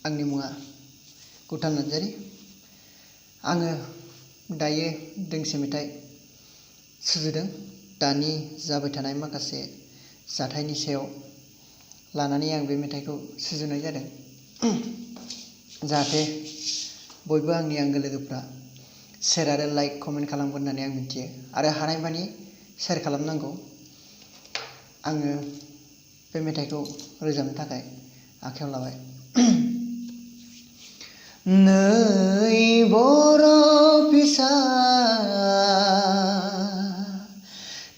आंनि मुङा गुथाल नार्जारी। आङो दायो दोंसे मेथाइ सुजुदों दानि जाबाय थानाय माखासे जाथायनि सायाव लानानै आं बे मेथाइखौ सुजुनाय जादों। जाहाथे बयबो आंनि आंगो लोगोफ्रा शेयार आरो लाइक कमेन्ट खालामगोन होननानै आं मिथियो आरो हानायमानि शेयार खालामनांगौ। आङो बे मेथाइखौ रोजाबनो थाखाय आखायाव लाबाय। नै बर' फिसा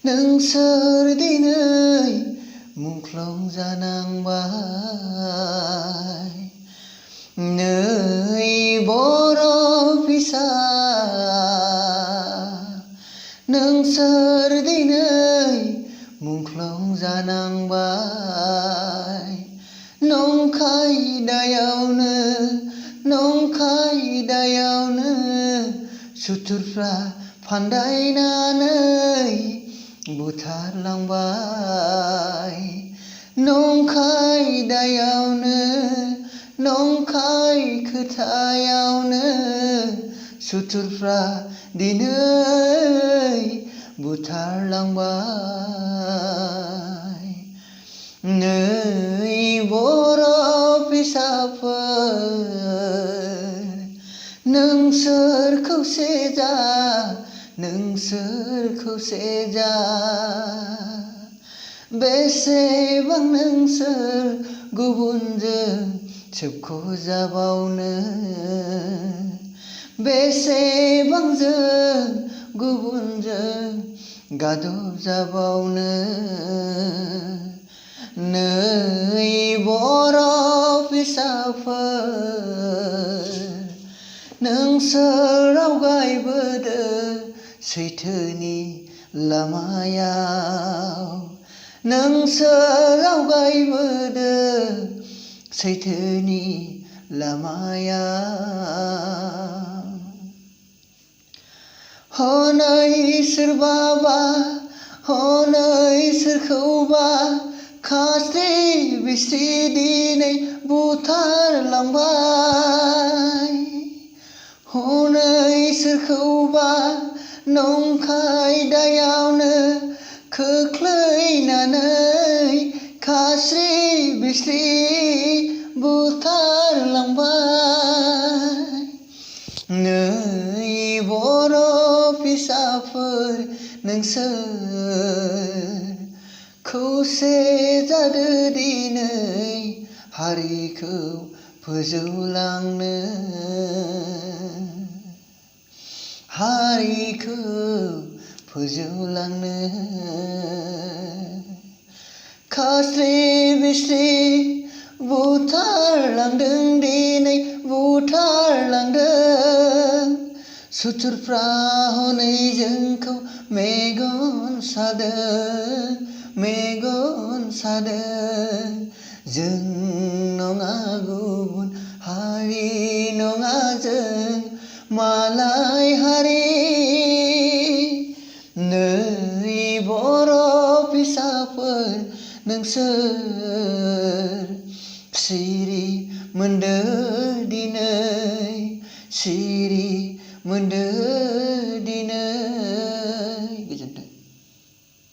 नोंसोर दिनै मुंख्लं जानांबाय। नै बर' फिसा नोंसोर दिनै मुंख्लं जानांबाय। नंखाय दायावनो सुथुरफ्रा फान्दायनानै बुथारलांबाय। नंखाय दायावनो नंखाय खोथायावनो सुथुरफ्रा दिनै बुथारलांबाय। नै बर' फिसाफोर नोंसोर खौसे जा बेसेबां नोंसोर गुबुनजों सोबख'जाबावनो, बेसेबां जों गुबुनजों गादब जाबावनो। नै बर' फिसाफोर नोंसोर आवगायबोदो सैथोनि लामायाव, नोंसोर आवगायबोदो सैथोनि लामायाव। हनै सोरखौबा खास्रि बिस्रि दिनै बुथारलांबाय। हनै सोरखौबा नंखाय दायावनो खोख्लैनानै खास्रि बिस्रि बुथारलांबाय। नै बर' फिसाफोर नोंसोर खौसे जादो दिनै हारिखौ फोजौलांनो, हारिखौ फोजौलांनो। खास्रि बिस्रि बुथारलांदों दिनै बुथारलांदों सुथुरफ्रा हनै जोंखौ मेगन सादों। जों नङा गुबुन हारि नङा जों मालाय हारि। नै बर' फिसाफोर नोंसोर सिरि मोनदो दिनै, सिरि मोनदो दिनै।